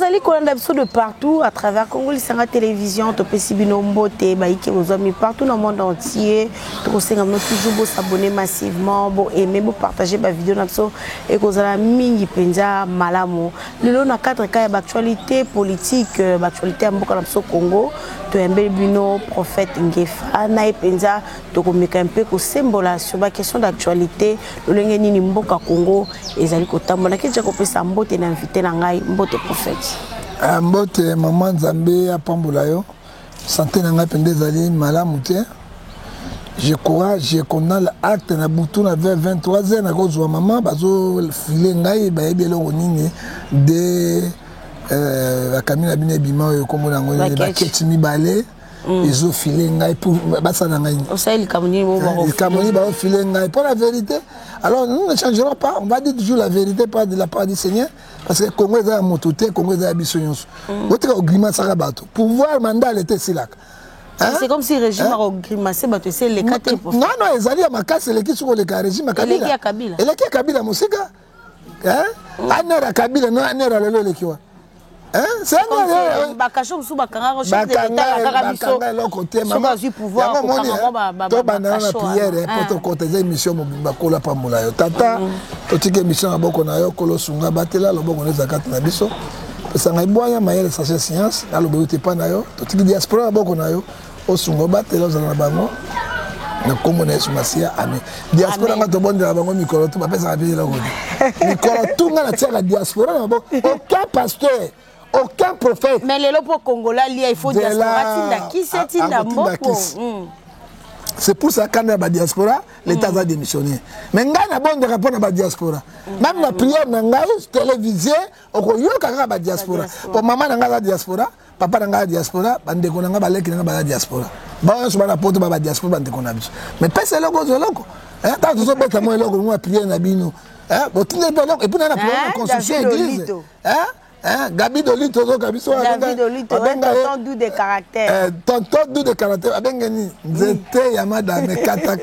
Tozali kolanda biso de partout à travers Congo Lisanga télévision, to pesi bino mbote baiki ozomi partout dans le monde entier. To kosenga no toujours bo s'abonner massivement, bo aimer, bo partager ba vidéo na biso et kozala mingi penza malamu. Lelo na 4 cas d'actualité politique, actualité ya mboka na biso Congo, to yambeli bino prophète Ngefa na penza to komeka un peu ko sembola sur ba question d'actualité, lolenge nini mboka Congo ezali kotambola ke ja kopesa mbote na invité na ngai mbote prophète. Mbote maman Nzambe apambola yo. Santé na ngai pende ezali malamu te. Je crois, je connais l'acte na butu na 23h na kozwa maman bazo filer ngai ba yebelo nini de la camina bine bima yo komona ngo ba keti mibale. Ils ont filé ngai pour basana ngai. On sait les Camerounais vont filer ngai pour la vérité. Alors nous ne changerons pas, on va dire toujours la vérité pas de la part du Seigneur parce que Congo est un mototé, Congo est un bisonyos. Votre grimace à bateau. Pouvoir mandat était silac. C'est comme si le régime a grimacé bateau c'est les quatre. Non non, ils allaient à ma casse les qui sont les régime à Kabila. Les Kabila. Et les qui Kabila musika. Hein? Anera Kabila non anera le le qui wa. Hein? C'est un bakachom sous bakanga chef de l'état la karabiso. Maman du pouvoir to banana na prière pour te contester émission mobimba kola pa mola yo tata to tike émission aboko na yo kolo sunga batela loboko na zakati na biso pesa ngai boya mayele sachet science na lobo te pa na yo to tike diaspora aboko na yo o sunga batela za na bango na komo na Yesu Masia amen diaspora nga to bondela bango mikolo to bapesa abili la ngodi mikolo tunga na tia diaspora na bango aucun pasteur. Aucun prophète. Mais les locaux congolais, il faut diaspora. Qui c'est c'est pour ça qu'on a la diaspora, l'État a démissionné. Mais on a bon de rapport à la diaspora. Même la prière, on a télévisé, on a la diaspora. Pour maman, on a la diaspora, papa, on a la diaspora, on a la diaspora. Bon, on a la porte de la diaspora, on a mais personne n'est là, loco. Tant que vous avez loco, on a prié na bino. Et puis on a la construction d'église. Gabi Dolito, David Dolito, tonton doux de caractère. Tonton doux de caractère. Abengani, j'étais Yamada, mais kata.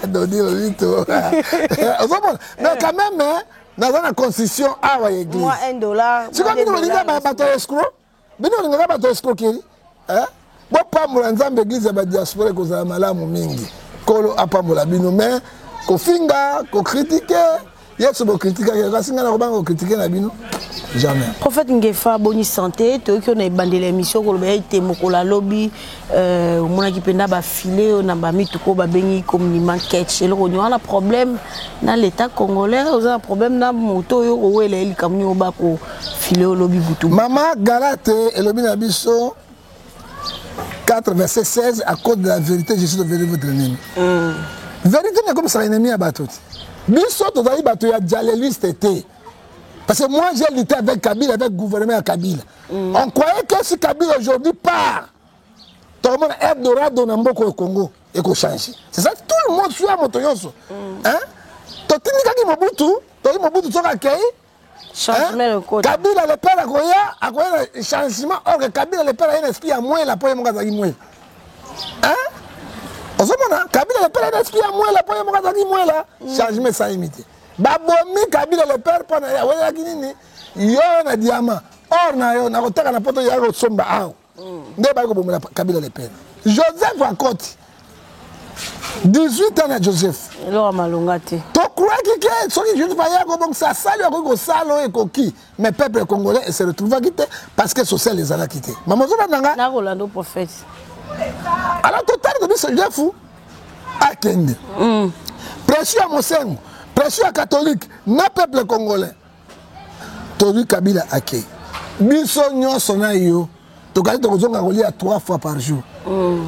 Dodi Dolito. Mais quand même, dans la constitution, à l'église. Moi, $1. C'est comme nous disons, bateau escroc. Mais nous disons, bateau escroc. Bon, pas mon ensemble d'église, la diaspora, que ça m'a mingi. Kolo, apa mola bino, mais, ko finga, ko critiquer. Yes, on critique, on critique la bino. Jamais. Prophète Ngefa, bonne santé. Tu as une bande l'émission, on a été mokola lobby, on a qui penda ba filer, on a ba mis tout ba bengi communiquement catch. Et là, on a un problème dans l'État congolais, on a un problème dans moto yo où elle est comme nous ba ko filer au lobby boutou. Maman Galate et lobby nabiso 4 verset 16 à cause de la vérité, je suis devenu votre ennemi. Vérité n'est comme ça ennemi à bateau. Biso to dali bato ya dialéliste était. Parce que moi j'ai lutté avec Kabila, avec le gouvernement à Kabila. On croyait que si Kabila aujourd'hui part, tout le monde est Eldorado dans le Congo et qu'on change. C'est ça, tout le monde suit à Motoyoso. Hein? Tout le monde est Mobutu, tout changement le code. Kabila le père a un changement. Or que Kabila le père a un esprit à moins, la poème Mongazaki moins. Hein? Kabila le père a un esprit à moins, la poème Mongazaki moins là. Changement sans imiter. Babomi Kabila le père pendant ya kinini yo na diamant or na yo na kotaka na poto ya ko somba awo nde ba ko bomela Kabila le père Joseph Akoti 18 ans na Joseph lo malonga te to croire que ce qui je pas ya ko bon ça sali ko salo e koki mais peuple congolais se retrouve quitté parce que social les a quitté maman zo nanga na Rolando prophète alors total de ce fou akende pression à Mosengo. Pression catholique, na peuple congolais. Tobi Kabila ake. Biso nyonso na yo. Tokali tokozonga kolia 3 fois par jour.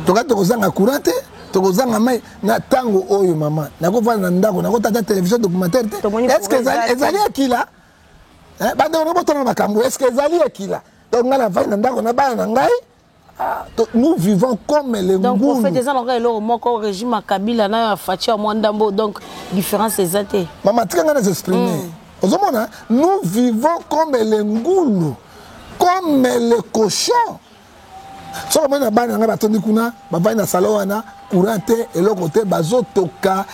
Tokali tokozanga courante, tokozanga mai na tango oyo mama. Nakova na ndako, nakota télévision documentaire. Est-ce que ezali akila? Bande on botona makambo, est-ce que ezali akila? Donc ngala va na ndako na bana ngai. Nous vivons comme les Ngoulous. Donc, prophète, c'est ça, le régime à Kabila, na Fatia, Mwandambo, donc, différence est zatée. Maman, tu as exprimer. Nous vivons comme les Ngoulous, comme les cochons. Si on a un bâton, on va salon, courant, et l'autre côté, bazo, toka,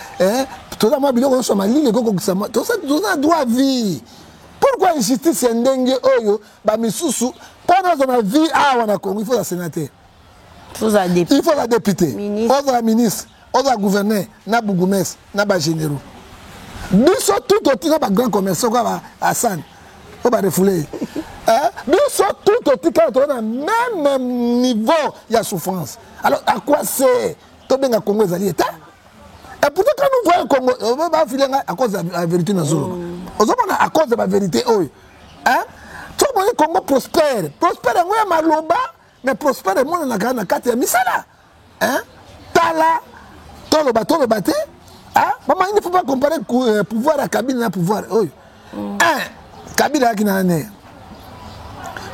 tout ça, moi, on a droit à vie. pourquoi injustice ya ndenge oyo ba misusu pendant dans la vie on a Congo il faut la sénateur, il faut la députée, la ministre, la gouverneur, na bougumès, na ba généraux. Biso tout autant na ba grand commerçant quoi Hassan, on va refouler. Biso tout autant quand on a même niveau il y a souffrance. Alors à quoi c'est to benga Congo ezali état? Et pourtant quand nous voyons Congo on va filer à cause de la vérité na zolo. À cause de la vérité, oui. Hein? Tout le monde Congo prospère. Prospère, moi, Maloba, mais prospère, moi, on a gagné 4 misala. Hein? Tala, tout le bateau, hein? Maman, il ne faut pas comparer le pouvoir à Kabila et pouvoir. Oui. Hein? Kabila qui n'a rien.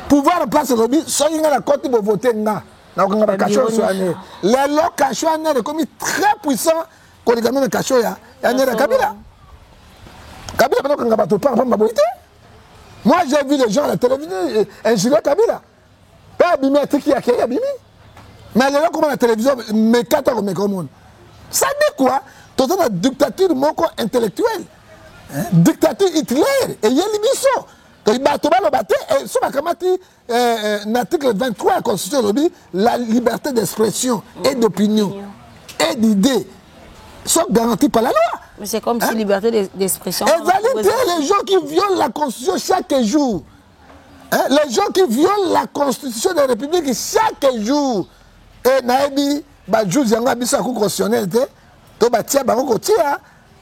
Pouvoir place le lobby, soyez dans la côte pour voter. Les locations sont comme très puissants. Quand les gamins de Kacho, il y a Kabila. Moi j'ai vu les gens à la télévision injurier Kabila. Pas abîmer un truc qui a abîmé. Mais les gens comment la télévision mais quand on met comme ça dit quoi? Tout ça la dictature intellectuelle. Dictature Hitler et Yelibiso. Donc il bateau le batté et sur l'article 23 de la Constitution la liberté d'expression et d'opinion et d'idée sont garanties par la loi. Mais c'est comme si liberté d'expression. Les gens qui violent la Constitution chaque jour. Hein? Les gens qui violent la Constitution de la République chaque jour. Et Naïbi, Badjou, Zanga, Bissou, constitutionnel, Tobatia, Bango, Tia,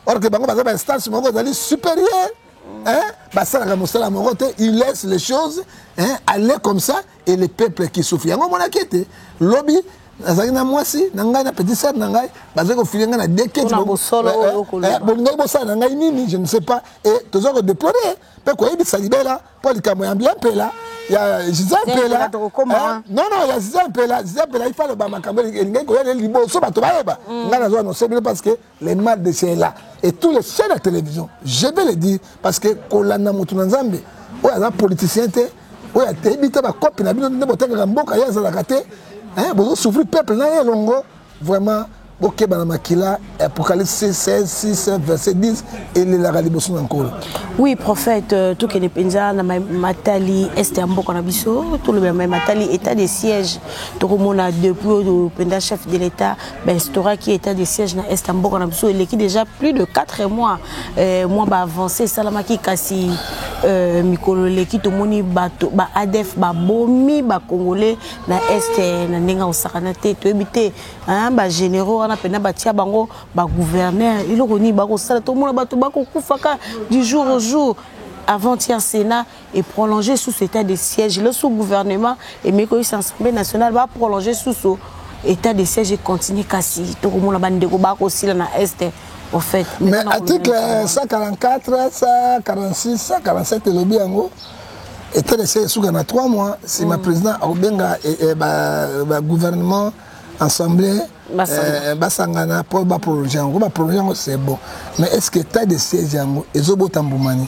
or que Bango, Bango, instance, Bango, supérieur. Il laisse les choses aller comme ça et les peuples qui souffrent. Il y a un inquiété. Lobby. Je ne sais pas. Et tous ont déploré. Pourquoi il y a pour les caméras bien là. Il y a Gisèle là. Non, il y a Gisèle là. Il faut le Bamacamé. Il y a les libos. Parce que les mal de chez là. Et tous les chaînes de télévision, je vais le dire, parce que Kolana Moutounanzambe, où il y a un politicien, où il y a des copines, vous souffrez peuple là longo vraiment OK banamakila Apocalypse 16 6 verset 10 et la raliboson encore. Oui prophète tout que penza na matali est mboka na biso tout le même matali état de siège to komona depuis le penda chef de l'état ben stora qui état de siège na est mboka na biso il est déjà plus de 4 mois mois ba avancé salamaki kasi mikolo leki to moni bato ba ADF ba bomi ba congolais na est na ndinga osakana te to ebité hein ba généraux na pena batia bango ba gouverneur il roni ba ko sala to mona bato ba ko kufaka du jour au jour avant-hier Sénat est prolongé sous cet état de siège le sous-gouvernement et Meko Assemblée nationale va prolonger sous ce état de siège et continuer kasi to mona bande ko ba ko sila na est. En fait, mais article 144, 146, 147 le biango était laissé sous 3 mois. Si ma président Obenga et gouvernement assemblée Basangana pour prolonger, c'est bon. Mais est-ce que l'état de siège est Zobotamboumani?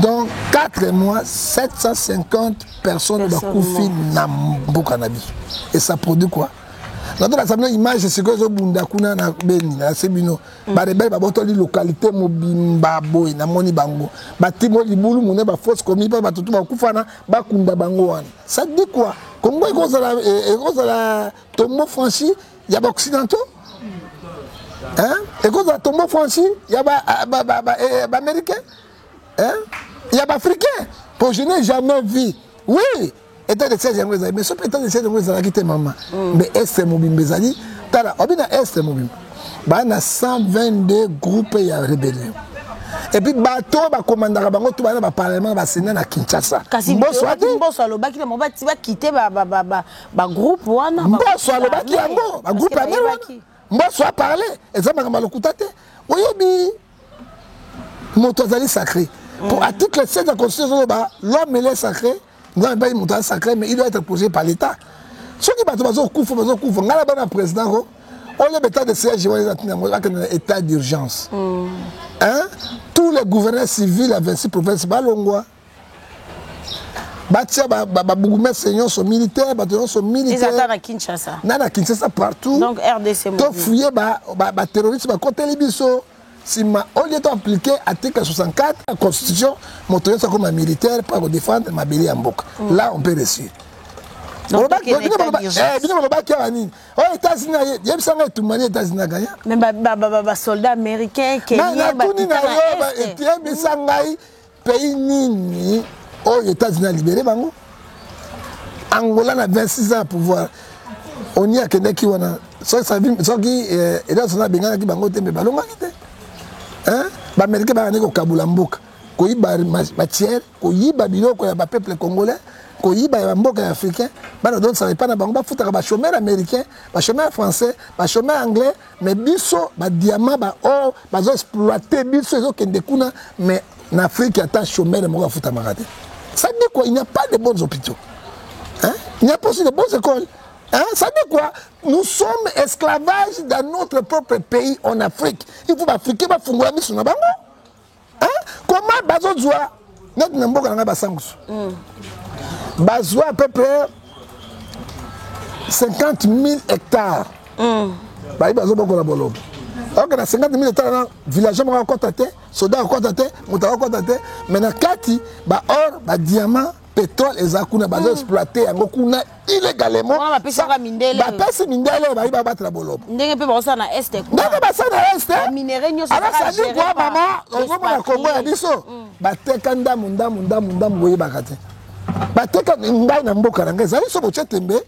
Dans 4 mois, 750 personnes de Koufi Nambo Cannabis. Et ça produit quoi? Dans l'Assemblée, l'image, c'est que les Bundakuna na Beni, na Sebino, Barebel, Babotoli, localité, Mobimba, Boy, Namoni Bango, Batimo, Liboulou, Mouné, Bafos, Komi, Batutu, Bakufana, Bakunda Bango. Ça dit quoi? Congo est la tombeau franchi, il y a des Occidentaux. Hein? Et quand la tombeau franchi, il y a des Américains. Hein? Il y a des Africains. Pour je n'ai jamais vu. Oui! État de siège mais ce état de siège qui maman mais est mobile bezali tala obina est mobile ba na 122 groupes ya rébellion et puis bato ba commandera bango tout ba parlement ba sénat na Kinshasa Mbosso alobaki na mobati ba quitter ba groupe wana Mbosso alobaki yango ba groupe ya wana Mbosso a parlé ezama kama lokutate oyebi moto azali sacré pour article 7 de la constitution l'homme il est sacré. Nous n'avons pas une montagne sacrée, mais il doit être posé par l'État. Ceux qui battent le président, on les état de siège, on les état d'urgence. Hein? Tous les gouverneurs civils à 26 provinces, Balongwa, Batia, Bougoumet, Seigneur sont militaires, Bataillons sont militaires. Ils attendent à Kinshasa. Non, à Kinshasa partout. Donc RDC. Donc, fouiller, terroristes, contre les bisous. si au lieu d'appliquer l'article 64 la constitution motoyo ça comme un militaire pour défendre ma béli en boca là on peut réussir aux États-Unis mais soldats américains pays nini aux États-Unis libéré bango Angola na 26 ans à pouvoir on y a que qui wana so qui et là ça bengana ki bango tembe balonga kite hein ba américain ba ne ko kabula mboka ko yiba matière ko yiba biloko ya ba peuple congolais ko yiba ya mboka africain bana donc ça pas na bango ba futa ba chômeur américain ba chômeur français ba chômeur anglais mais biso ba diamant ba or ba zo exploiter biso zo kende kuna mais en Afrique il y a chômeur mo ba futa makate ça dit quoi il n'y a pas de bons hôpitaux hein il n'y a pas aussi de bonnes écoles. Hein? Ça dit quoi? Nous sommes esclavages dans notre propre pays en Afrique. Il faut l'Afrique va faire un mission. Hein? Comment Bazozoa notre n'importe quoi Basangus. Bazoa à peu près 50 000 hectares. Bah il Bazo beaucoup la bolo. Alors que dans 50 000 hectares, villageois ont constaté, soldats ont constaté, moutons ont constaté. Maintenant Kati, bah or, bah diamant. Pétrole et zakuna bazo exploiter yango kuna illégalement ba pesa mindele ba pesa mindele ba battre la bolobo ndenge pe ba ça na est ndenge ba ça na est ba minerai nyoso alors ça dit quoi maman on va Congo ya biso ba teka ndamu boye bakate ba teka ngai na mboka ngai zali so boche tembe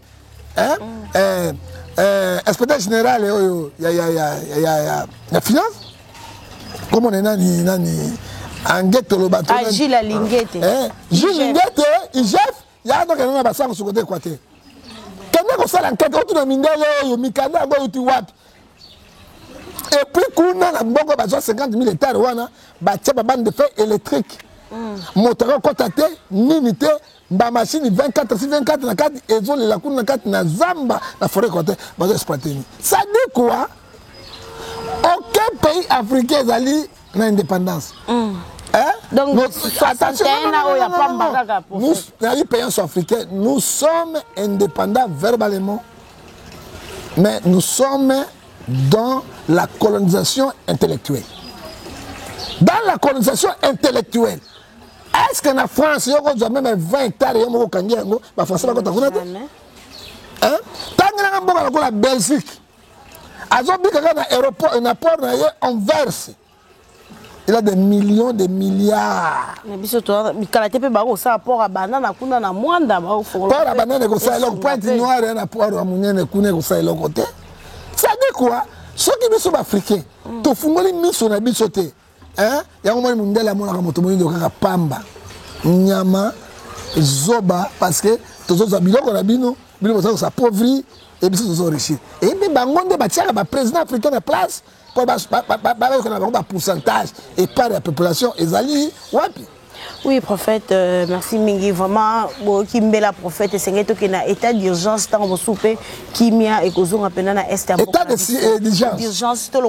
inspecteur général oyo ya finance comment on est nani Angete le bateau. Agile la lingete. Gilles Lingete, IGF, il y a donc un bassin sur le côté équateur. Quand on a l'enquête, on a mis Mikanda, et puis, on a besoin de 50 000 hectares, on a bande de fer électrique. Moteur contaté, unité, machine 24 sur 24, na 4, et zone la cour na 4, na Zamba, la forêt côté, bateau exploité. Ça dit quoi? Aucun pays africain n'a l'indépendance. Donc, nous, les pays africains, nous sommes indépendants verbalement, mais nous sommes dans la colonisation intellectuelle. Dans la colonisation intellectuelle, est-ce que la France, il y a même 20 hectares, il y a la France, il y a la Belgique, il a des millions, des milliards. Mais biso to kalate pe ba ko sa port a banana kuna na mwanda ba fo. Port a banana ko sa lo pointe noire na port a munene kuna ko sa lo côté. Ça dit quoi? Ce qui biso africain, to fungoli miso na biso te. Hein? Ya mo mundela mo na moto mo ndo kaka pamba. Nyama zoba parce que tozo za biloko na bino ça pauvri et biso tozo riche. Et bi bangonde ba tiaka ba président africain na place. Un pourcentage et pas de la population ezali wapi. Oui, prophète, merci Mingi. Vraiment, qui me la prophète, c'est que na état d'urgence dans vos soupes, qui m'a et qu'on a peine na est état d'urgence. Tout le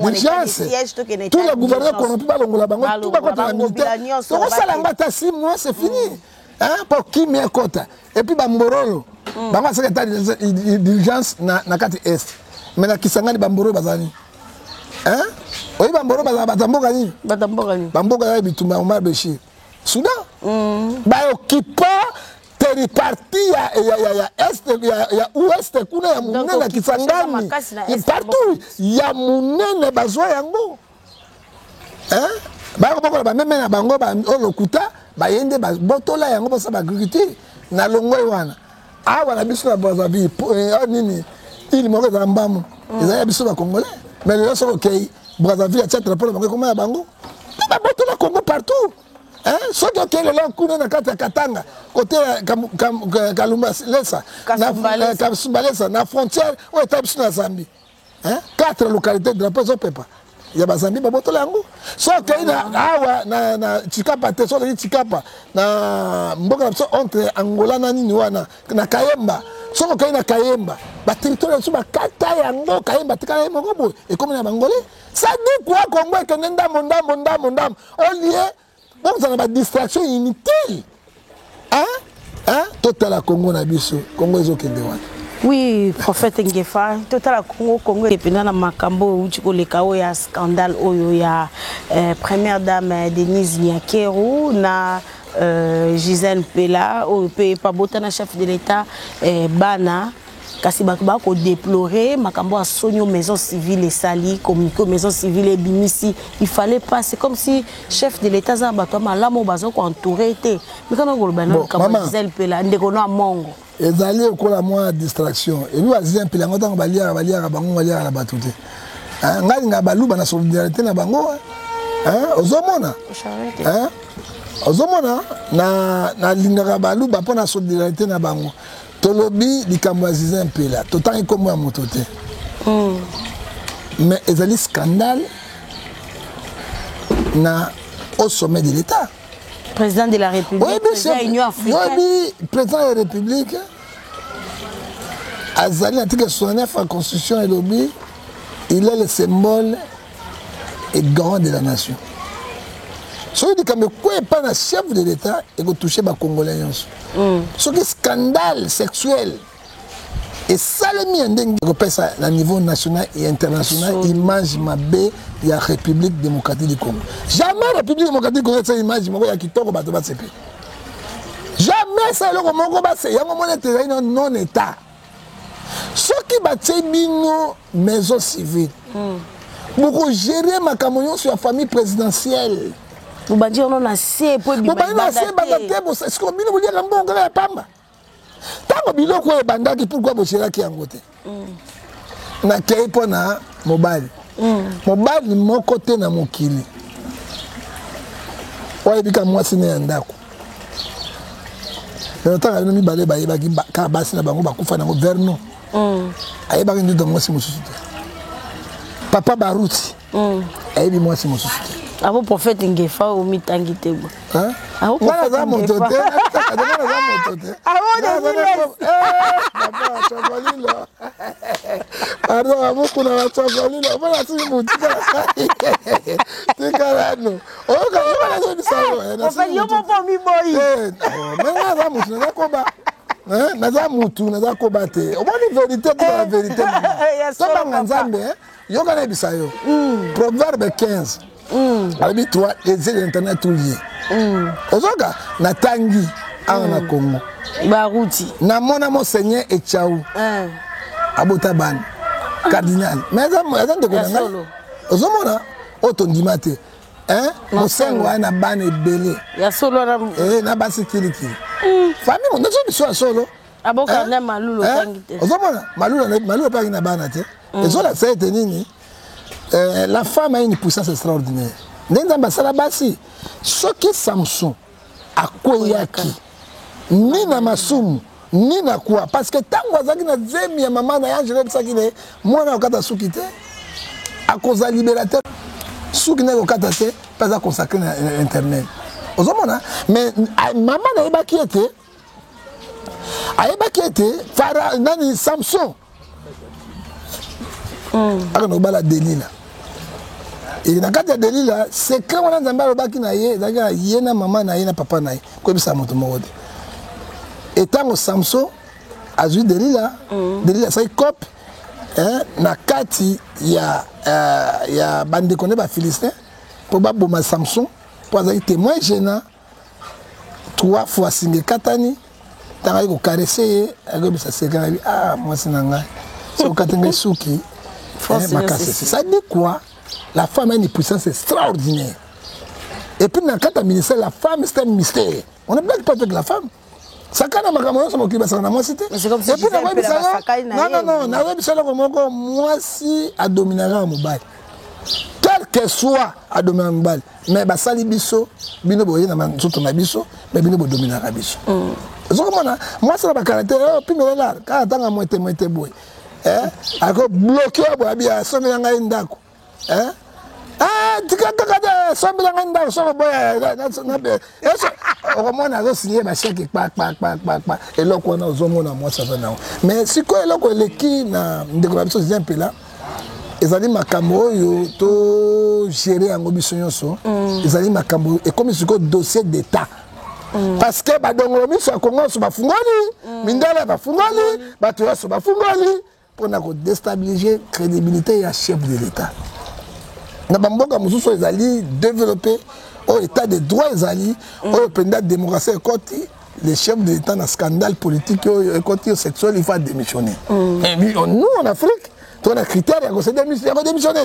gouvernement qu'on a pas l'ongola bango, tout va contre la militaire. Donc ça la bata 6 mois, c'est fini. Hein, pour qui m'a quota. Et puis bamborolo, bango c'est état d'urgence na kati est. Mais na kisanga ni bamboro bazani. Hein? Oui, Bamboro, Batamboka ni. Bamboka ni Bitumba Omar Béchir. Soudan. Bah, occupant terriparti, il y a ouest, kuna ya munene na Kisangani. Partout, il y a munene bazwa yango. Hein? Bah, on même na bango ba olokuta, ba yende ba botola yango ba sa ba agriculture na longwe wana. Ah, wana biso na Brazzaville, nini? Il mo ka mbamu. Ils biso ba congolais. Mais les gens sont OK. Brazzaville, il y a un rapport de comment il y a Bango. Il y a le Congo partout. Hein? Sauf que les gens qui sont Katanga, côté Kalumbalesa, la frontière, où est la Zambie. 4 localités de la place au Pépa. Il y a des Zambie, il y a des sauf que il y a Chikapa, Chikapa, entre Angola na Kayemba. Soko kaina Kayemba, ba territoire sur ba kata yango Kayemba tikala yango bo et comme na Bangolais, ça dit quoi Congo que ndam au lieu donc ça na distraction inutile. Hein? Total Congo na biso, Congo ezokende wana. Oui, prophète Ngefa, total Congo et pendant la Makambo où tu connais il y a scandale où il y a première dame Denise Nyakeru na Gisèle Pella au pays pas botana chef de l'État bana kasi bakuba ko déplorer Makambo a sonyo maison civile et sali communiqué maison civile et bimisi il fallait pas c'est comme si chef de l'État za bato malamo bazo ko entouré té mais quand on golbana Makambo Gisèle Pella ndeko no mongo ezali okola mwa distraction elu azia mpela ngota balia bango balia na batute ngali nga baluba na solidarité na bango ozomona ozomona na lingaka baluba pona solidarité na bango tolobi likambo aziza mpela totangi komo ya moto te mais ezali scandale na au sommet de l'État. Président de la République, oui, président de l'Union africaine. Oui, président de la République, Azali, l'article 69 de la Constitution et l'OBI, il est le symbole et grand de la nation. Ce qui dit que quoi n'est pas le chef de l'État et que toucher les Congolais. Ce qui est scandale sexuel. Et ça, le à niveau national et international, image mabé de la République démocratique du Congo. Jamais la République démocratique du Congo, cette image, il y a qui tombe au CP. Jamais ça, il y a un non-État. Ce qui bâtit une maison civile, pour gérer ma camion sur la famille présidentielle. Vous avez dit on a assez pour bien est-ce qu'on vous dire un bon gars pamba. Tant que biloko e bandaki pourquoi bochera ki yango te. Na kei pona mobile. Mobile mon côté na mokili. Oye bika mwasi ne ndako. Le temps mi balé ba yebaki ka basi na bango bakufa na governo. Ayebaki ndu mwasi mususu te. Papa Baruti. Ayebi mwasi mususu te. Abo prophète Ngefa o mitangi tebo. Hein? Abo prophète Ngefa. Papa chokolilo. Pardon, abo kuna chokolilo. Bana si mutika. Tikarano. O ka bana so bisayo. Prophète yo mo mi boyi. Mais na mutu na koba. Naza mutu naza koba te. O moni vérité pour la vérité. Soba nzambe, yo kana bisayo. Proverbe 15. Alors, toi, les internet tout lié. Ozoga, na tangi, na Congo. Barouti. Na mon Seigneur et Tchaou. Abotaban. Cardinal. Mais attends de quoi. Ozomona, otondimate. Mon Seigneur na ban et belé. Ya solo na. Na basi kiliki. Famille, on a besoin solo. Aboka na malulo tangi te. Ozomona, malulo pas na banate. Et ça, c'est nini. La femme a une puissance extraordinaire. Ce qui est Samson, à Koyaki, ni na masumu, ni na quoi. Parce que tant que vous avez zemi ya maman na yangele bisakine, moi na okata soukite, à cause de libérateur, soukine okata te, pas à consacrer à internet. Mais maman na eba qui était, Farah nani Samson. Alors on bala Delila. Et na kati ya Delila, c'est quand on a nzamba lobaki na ye, zaka yena maman na ye na papa na ye, ko bisa moto moko. Et tant que Samson azui Delila, Delila sai cop na kati ya bande connaît ba Philistin pour ba boma Samson pour azali témoin gênant 3 fois singe katani tanga ko caresser ako bisa seka moi sinanga so katenga suki. Ça dit quoi? La femme a une puissance extraordinaire. Et puis, dans le cadre du ministère, la femme, c'est un mystère. On ne blague pas avec la femme. Sakana Makamono, ça m'occupe de ça. C'est comme si tu moi, si à dominer un mobile. Quel que soit à dominer un mobile. Mais ça, les bisous, bino boye, na biso, mais bino boye dominer un biso. Moi, c'est la caractère, puis mais là, quand on a moitié boy. Ako bloqué abia somme yanga ndako tikaka somme yanga ndako so boya na be o mona zo signer ba chèque pa eloko na ozomona moi ça va na mais siko eloko leki na ndeko biso c'est un peu là ezali makambo yo to gérer yango biso nyonso ezali makambo et comme siko dossier d'état parce que badongolo miso ya Congo so bafungoli mindele bafungoli bato ya so bafungoli pour na ko déstabiliser crédibilité ya chef de l'état na bamboka mususu ezali développer au état de droit ezali au pendant démocratie ekoti les chefs de l'état na scandale politique ekoti sexuel il faut démissionner et nous en Afrique on a critère ya ko se démissionner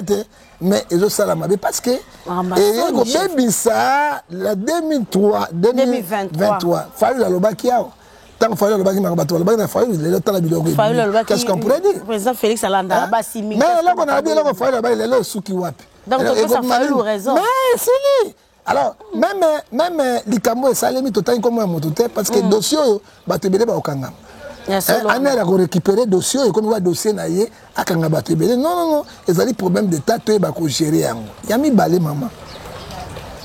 mais ils ont ça la mabe parce que et ko bebisa la 2023 fallu la lobaki yao tant fallu la lobaki makabato la lobaki fallu le temps la biloko qu'est-ce qu'on pourrait dire président Félix Alanda basimi mais là on a dit là fallu la lobaki le suki wapi donc ça fallu raison mais si alors même likambo et salemi total comme un motote parce que dossier bato belé ba okanga on a récupéré dossier et comme on dossier naie à Kangabaté. Non, ils ont des problèmes d'état, tu es gérer. Il y a mis balé maman.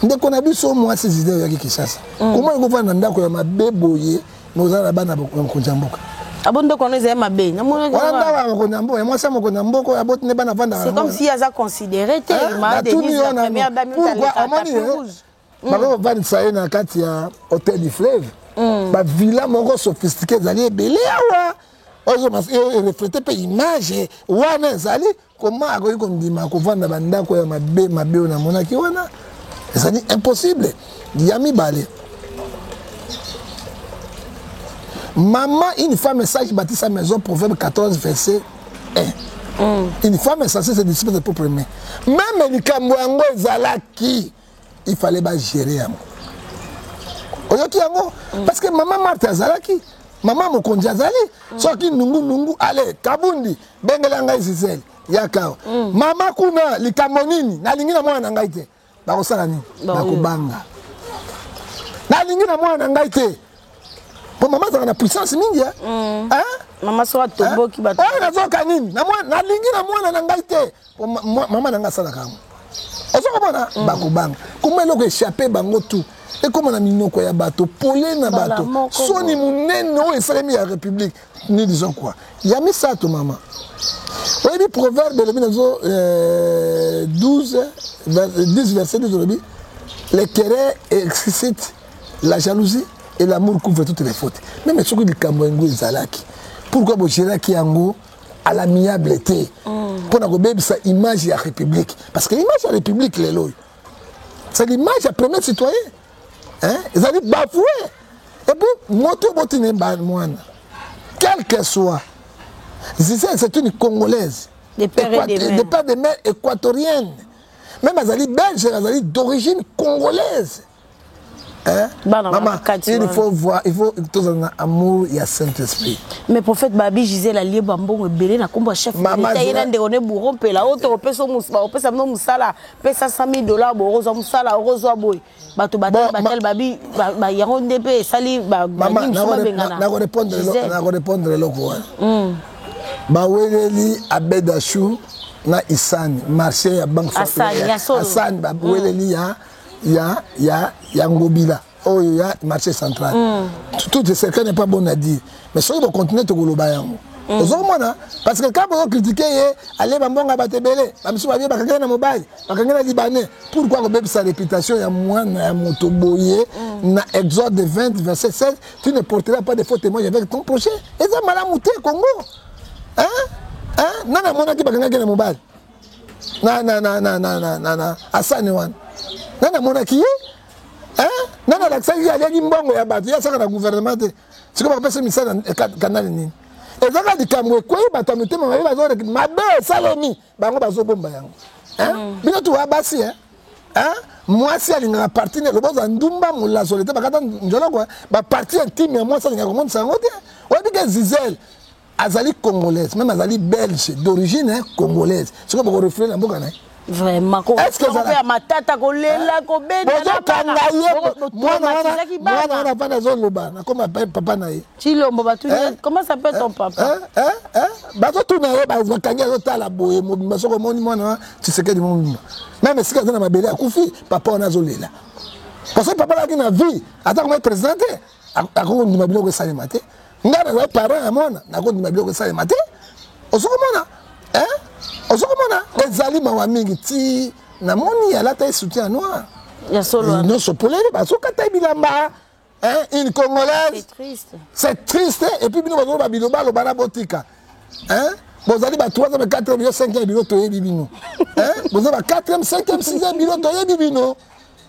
Donc on a vu sur moi ces idées qui chassent. Comment on va dans que ma bébé nous a là-bas dans Konjamboka. Ah bon donc on les aime bien. C'est comme si ils a considéré tellement des première dame pourquoi on va essayer dans Katia hôtel du fleuve. Ba villa moko sophistiqué zali belé awa ozo mas refléter pe image wana zali comment akoki kondima ko vanda banda ko ya mabe na monaki wana zali impossible yami balé maman une femme sage bâtit sa maison proverbe 14 verset 1 une femme sage se discipline de propre main même likambo yango ezalaki il fallait ba gérer yango oyoki yango parce que maman Martha azalaki maman mokonzi azali soki nungu allez kabundi bengela ngai Gisèle yakao mama kuna likambo nini nalingi na mwana ngai te bakosala nini bakobanga nalingi na mwana ngai te po mama azala na puissance mingi hein mama so atoboki bato nazoka nini nalingi na mwana na ngai te mama nanga asalaka yango ozokomona bakobanga comment eloko échappé bango tout et comme on a mis nos quoi bateau polé na bateau soni munene o esalemi ya république ni disons quoi il y a mis ça to maman oui le proverbe de 10 verset 12 les querelles excitent la jalousie et l'amour couvre toutes les fautes même ce que le Cameroun ezalaki pourquoi bo gérer yango à l'amiabilité pour na ko bebisa image ya république parce que l'image ya république lelo c'est l'image ya premier citoyen. Ils ont dit bafoué. Et puis, moto botine ban quel que soit. C'est une Congolaise. Des pères de mères équatoriennes. Même elle belge, elle d'origine congolaise. Maman, il faut voir, il faut tous un amour, il y a Saint-Esprit. Mais prophète Babi disait la lié bambon et belé na combo chef. Maman, il y a des bourrons bourron pe la autre peso musba, on peut ça musala, pesa $100,000 borozo musala, rozo boy. Bato batel Babi ba yaronde pe sali ba maman na répondre le quoi. Ba weleli abedachou na Isani, marché ya banque Hassan ba weleli ya Ngobila. Oh, il y a marché central. Tout ce n'est pas bon à dire. Mais si on continue de goloba yango. Parce que quand on critique, allez, bambonga batebele, bamsou babie bakangena mobile, bakangena libanais. Pourquoi on sa réputation ya moi na motoboye na Exode 20 verset 16, tu ne porteras pas de faux témoins avec ton prochain. Et ça malamouté Congo. Nana mona ki bakangena mobile. Na Hassan wan. Nana mona ki nana l'accès il y a des mbongo ya bato ya saka na gouvernement c'est comme on ça dans canal ni et ça dit kamwe quoi bato mutema bazo mabe salemi bango bazo bomba yango bino tu abasi moi si alinga parti ne loboza ndumba mula solete bakata njolo quoi ba parti intime moi ça linga comment ça ngote on dit que Gisèle azali congolaise même azali belge d'origine congolaise c'est comme on reflète la mboka na. Vraiment, est-ce que ça fait ma tata kolela kobenda na pas na zone loba na comme papa na ye Chilombo batu comment ça peut ton papa bato tuna ye ba kanya zota la boye mobimba soko moni mwana tu sais que du monde même si kana mabele akufi papa on azolela parce que papa la na vie ata comme président akoko ndima biloko sale maté ngana za parent amona na ko ndima biloko sale maté osoko mona Ozokomona ezali mawa mingi ti na moni ala ta soutien noir. Ya solo. Non so polele ba so kata bilamba hein, une Congolaise. C'est triste. C'est triste. Et puis, nous avons dit Biloba, le Bana Botika. Hein? Vous avez 3e, 4e, 5e, bilo toye bibino. Hein? Vous avez 4e, 5e, 6e, bilo toye bibino.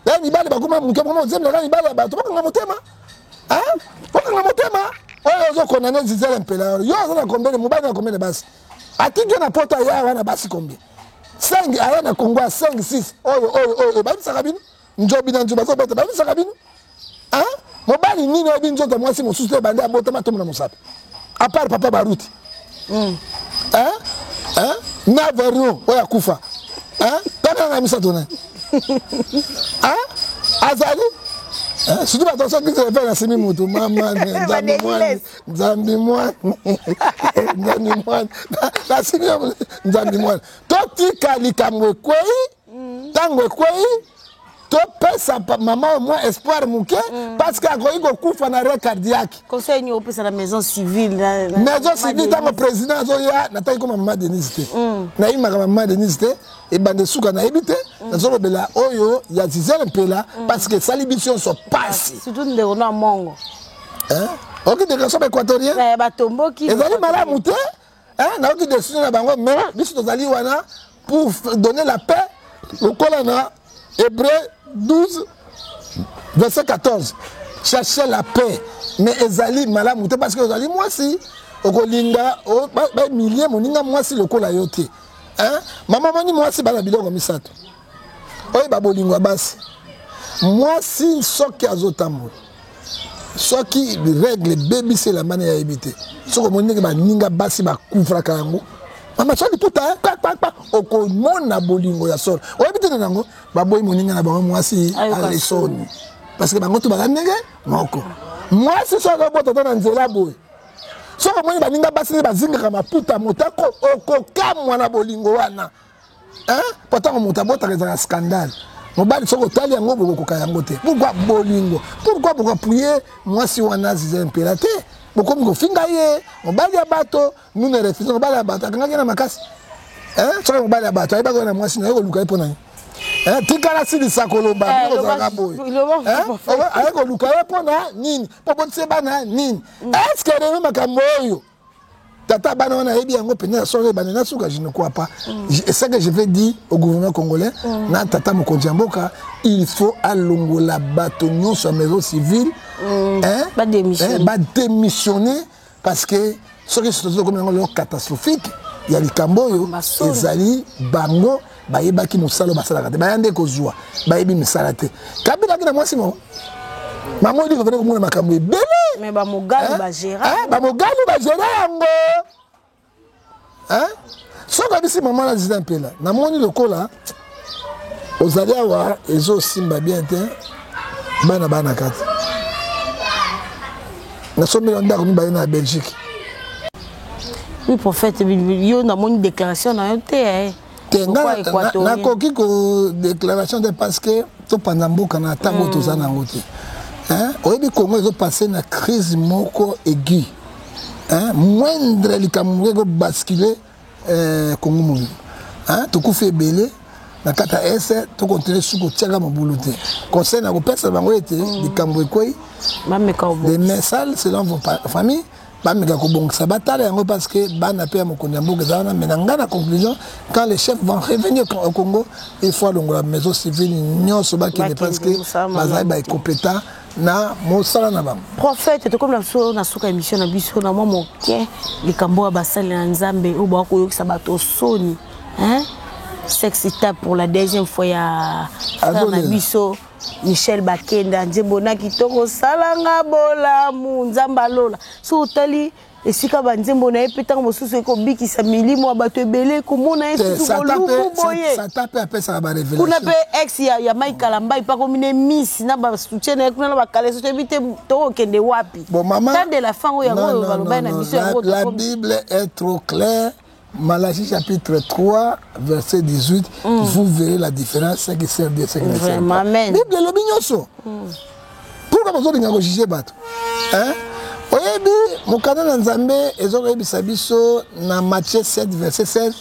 Là, il y a des gens qui ont dit que vous avez des gens qui ont dit hein? Vous avez des gens qui ont dit que vous avez des gens qui ont dit que vous avez combien de bases? À qui vous avez porté à Yara, vous avez combien? 5, à la Congo, 5, 6. Oh, vous avez Sarabine? Njobi dans Njoba, vous avez Sarabine? Hein? Vous avez dit que vous avez moi si mon souci est bandé à Botama, tout le monde sait. À part Papa Barouti. Hein? Hein? Navarro, oya kufa. Hein? Comment on a mis ça tourner? Hein? Azali? Hein? Surtout attention que tu vas faire la semi-moto. Maman, Nzambi moi. La semi-moto. Nzambi moi. Toti kalika mwekwei. Tangwekwei. To pesa maman au moins espoir mouké parce qu'à quoi il coupe un arrêt cardiaque. Conseil nous opère à la maison civile. Maison civile dans le président Zoya n'a pas comme maman Denise. Na ima maman Denise et bande souka na habité. Na zolo bela oyo ya dizel un peu là parce que sa libération sont passées. Surtout de on a mongo. Hein? OK déclaration équatorienne. Na ba tombo qui. Ezali mala mouté. Hein? Na OK décision na bango mais biso tozali wana pour donner la paix au colonna Hébreu 12, verset 14. Cherchez la paix. Mais Ezali malamouté parce que Ezali moi si okolinga milliers moninga moi si lokola yote. Hein? Maman moni moi si bana biloko misato. Oye babolingo basi. Moi si soki azotambo. Soki règle baby c'est la manière à éviter. Soko moninga baninga basi bakufra kango. Mama soki puta okomona bolingo ya solo. Oyebite nango baboyi moninga na bango mwasi alesoni. Parce que bango to bakanenge moko. Mwasi soki obota na nzela boye. Soko moni baninga basi bazinga kama puta motako okokamwa na bolingo wana. Hein? Pourtant mota bota ka scandale. Mobali soko tali yango bokoka yango te. Pourquoi bolingo? Pourquoi prier mwasi wana zize impérateur? Pourquoi vous fingaye, on bali à bateau, nous ne refusons pas la bateau. Quand il y a ma casse, hein, tu vas bali à bateau, il va y avoir moi si nous allons le pour nous. Hein, tu as la sili sakoloba, nous allons raboyer. Hein, avec le lucas pour nous, nin, pour bon se bana nin. Est-ce que les mêmes camoyo, tata banana et bien on peut ne sauver banana souka, je ne crois pas. Et ça que je vais dire au gouvernement congolais, na tata mo konjamboka, il faut alongo la bateau non sur maison civile. Hein? Pas démissionner parce que ce qui est situation catastrophique, il y a les Camboyo, les Ali, Bango, Baïba qui nous salent, Basalate, Bayande Kozua, Baïbi Missalate. Kabila qui n'a moi Simon. Maman dit que vous venez à Camboyo. Bélé! Mais Bamogal va gérer. Bamogal va gérer. Hein? Ce que dit maman a dit un peu là. Dans mon le là, aux Aliawa, ils ont aussi bien été. Bana kat. Nous sommes en Belgique. Oui, prophète, il y a une déclaration dans le thé. Na koki ko déclaration de parce que to pandambo kana tango to za nangote. Hein? Oyebi Congo ils ont passé na crise moko aiguë. Hein? Moindre likamwe go basculer Congo mo. Hein? To ku fait belé na kata ese to continuer suko tiaka mobulu te. Conseil na ko pesa bango ete likamwe koi. Des messages selon vos familles. Bameka ko bongisa batala yango parce que bana pe mokonde mboka zana menanga na conclusion quand les chefs vont revenir au Congo il faut longola maison civile nyonso bakene parce que bazali ba compétent na mosala na bango prophète to comme na suka émission na biso na momo ke likambo ba sala na Nzambe o ba ko yokisa bato soni hein sexy tap pour la deuxième fois ya na biso Michel Bakenda Nzembona kitoko salanga bola mu Nzamba lola so tali esika ba Nzembona epetanga mosusu eko bikisa milimo bato ebele komona esu kolubu boye ça tape après ça ba révélation kuna pe ex ya Michael Ambai pa komine miss na ba soutien na kuna ba kale so tebite to kende wapi bon maman tant de la fin o yango baloba na biso yango la Bible est trop claire. Malachie chapitre 3, verset 18, vous verrez la différence, ce qui sert de ce qui ne sert pas. Amen. Bible est l'obignoso. Pourquoi vous avez jugé bateau? Hein? Oyebi, mon canal Nzambe, et Zorebi Sabiso, dans Matthieu 7, verset 16,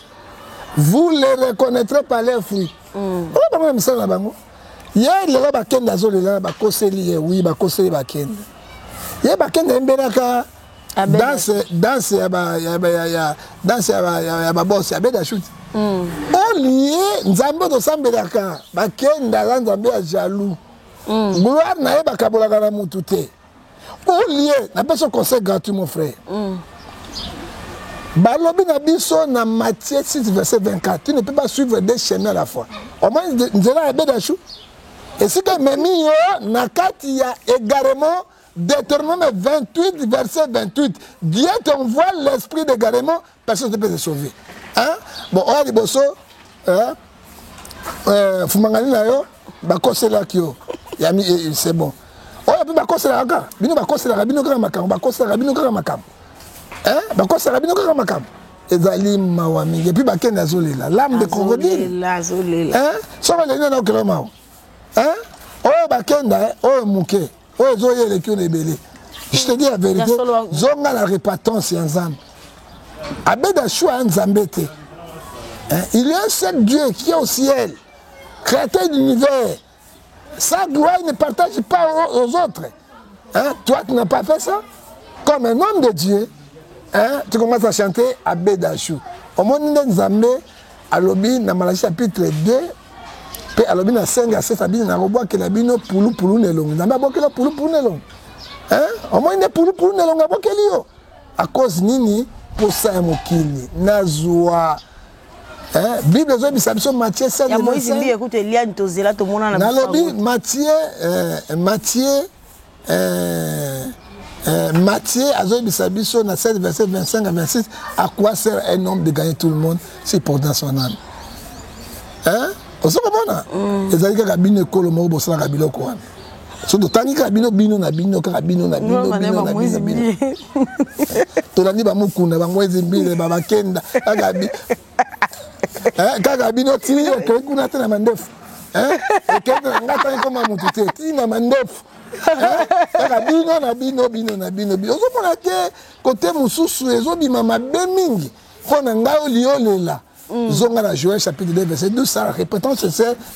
vous les reconnaîtrez par leurs fruits. Pourquoi vous avez mis ça là-bas? Hier, les gens bakenda zolela bakoseli oui bakoseli bakenda. Hier bakenda embelaka danse ya boss ya beda shoot. Olié nzambe to sambelaka bakenda za nzambe ya jaloux. Gloire na ye bakabolaka na mutu te. Olié na peso conseil gratuit mon frère. Balobi na biso na Matthieu 6 verset 24. Tu ne peux pas suivre deux chemins à la fois. Au moins nzela ya beda shoot. Et si que memi yo nakati ya égarement Deutéronome 28 verset 28, Dieu t'envoie l'esprit d'égarement, personne ne peut se sauver. Hein? Bon, on a dit bosso, fumangani na yo, bakose la kyo, c'est bon. On a pu bakose la kaka, bino bakose la rabino kaka makam, bakose la rabino kaka makam. Hein? Bakose la rabino kaka makam. Ezali mawami, et puis bakenda zolela, l'âme de crocodile. Hein? Soba lena na okelo mawo. Hein? Oh bakenda, oh mouké, oh zoye le kyo nebele. Je te dis la vérité, zonga la répatance en Zam. Abeda choua en Zambete. Il y a un seul Dieu qui est au ciel, créateur de l'univers. Sa gloire ne partage pas aux autres. Hein? Toi, tu n'as pas fait ça? Comme un homme de Dieu, hein? Tu commences à chanter Abeda Chou. Au monde de Zambé, à l'Obi, dans Malachie chapitre 2, puis à l'Obi, dans 5 à 7, à l'Obi, que la bino poulou poulou nelong. Zambé a boké la poulou poulou nelong. Hein? Au moins, il est poulou poulou nelong a boké lio. À cause nini, pour ça, un mokili, nazoua. Bible zo bisabiso Matthieu 7 ya Moïse mbi écoute Eliane tozela to mona na Nalobi Matthieu azo bisabiso na 7 verset 25 à 26 à quoi sert un homme de gagner tout le monde s'il porte dans son âme. Hein? Oso komona ezali ka bino ekolo mo bosala ka biloko wana. So to tani ka bino na bino ka bino na bino na bino. Tolandi ba mukunda ba mwezi mbile ba bakenda agabi. Kaka bino tili ko kuna tena mandefu ekenda ngata koma mutu te tina mandefu kaka bino na bino ozomona ke kote mususu ezobima mabe mingi mpona ngai oliolela zonga na Joël chapitre 2 verset 12 ça répétance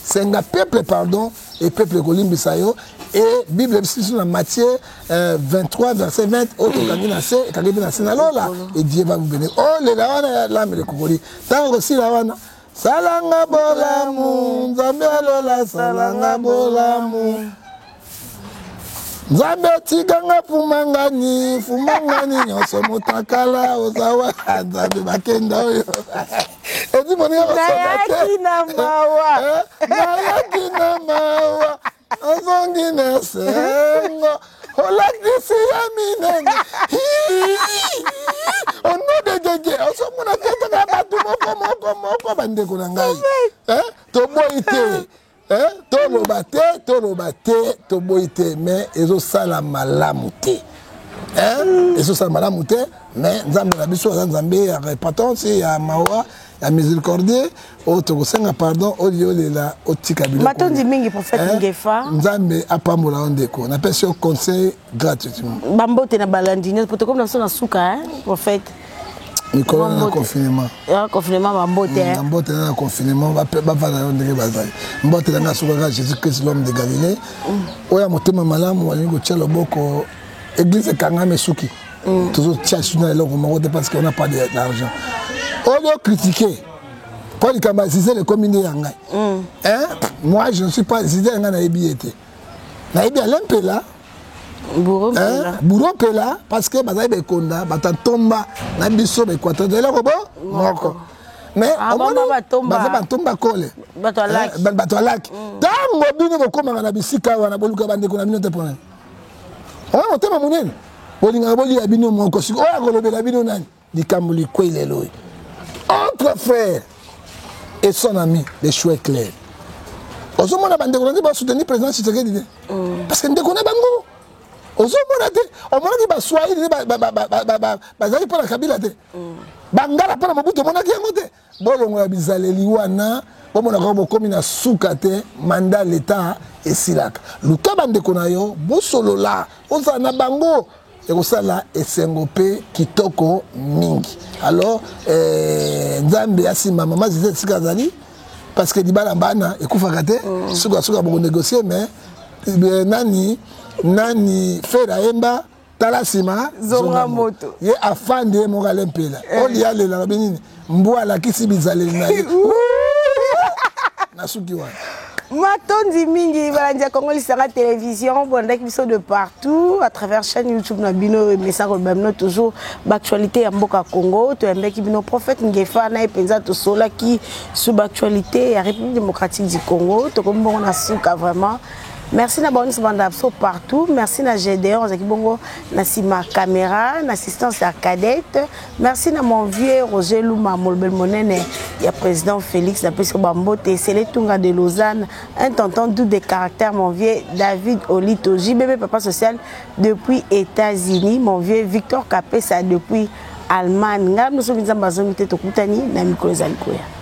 c'est un peuple pardon et peuple kolimbisa yo et Bible sur la Matthieu 23 verset 20 autre kangi na se na lola et Dieu va vous bénir oh le lawana l'âme de kokoli tant aussi lawana salanga bolamu nzambe lola salanga bolamu nzambe tikanga fumangani nyonso motakala ozawa nzambe bakenda oyo ezi moni nayaki na mawa ozongi na sengo olakisi ya minene ono de jeje osomona ketaka bato moko bandeko na ngai toboyi te toloba te toboyi te mais ezosala malamu te ezosala malamu te mais nzambe na biso aza nzambe ya repentance ya mawa ya miséricorde oyo tokosenga pardon oliolela otika biloko matondi mingi prophète Ngefa nzambe apambola yo ndeko napesi yo conseil gratuitement bambote na balandi nyonso poto comme na biso na suka prophète mikolo na confinement confinement bambote bambote na confinement bavanda yo ndenge bazali mbote nanga sukaka Jésus Christ l'homme de Galilée oyo motema malamu walingi kotia loboko église ekangami esuki tozotia suna eloko moko te parce qu'on n'a pas d'argent oyo critiquer pour likamba Zizé le commune ya ngai moi je ne suis pas Zizé nga na yebi ete na yebi alempela bourreau pela parce que bazali bekonda batatomba na biso bekwata de eloko bo moko mais baza batomba kole bato alaki ntango bino bokomaka na bisika wana boluka bandeko na bino te mpona oyo motema monene bolingaka bolia bino moko siko oyo akolobela bino nani likambo likwei lelo oyo entre frère et son ami les choix clairs ozomona bandeko na nde basoutenir président Tshisekedi te parce que ndeko na bango ozomona te omonaki baswahili bazali mpona kabila te bangala mpona mobutu omonaki yango te bolongola bizaleli wana bomonaka bokomi na suka te manda leta esilaka luka bandeko na yo bosolola ozala na bango ekosala esengo mpe kitoko mingi alors nzambe asimba mama Zizé esika azali parce que libala bana ekufaka te suka boko négocier mais nani fera yemba tala sima zonga moto ye afandi ye moko alempela oli alela lobi nini mbu alakisi bizaleli na ye nasuki wana matondi mingi balandi ya Congo lisanga télévision bondaki biso de partout à travers chaîne YouTube na bino message bamino toujours l'actualité ya mboka Congo to yambeki bino prophète Ngefa na epenza to sola qui sous l'actualité ya République démocratique du Congo to comme bon na suka vraiment. Merci na bonne bandapso partout. Merci na Gédéon Zakibongo na sima caméra, na assistance à cadette. Merci na mon vieux Roger Louma Molbel Monene, il y a président Félix na Pesco Bambote, c'est les Tunga de Lausanne, un tonton doux de caractère mon vieux David Olito, JBB papa social depuis États-Unis, mon vieux Victor Capessa depuis Allemagne. Ngam nous sommes en bazomité to kutani na Mikolo Zalikoya.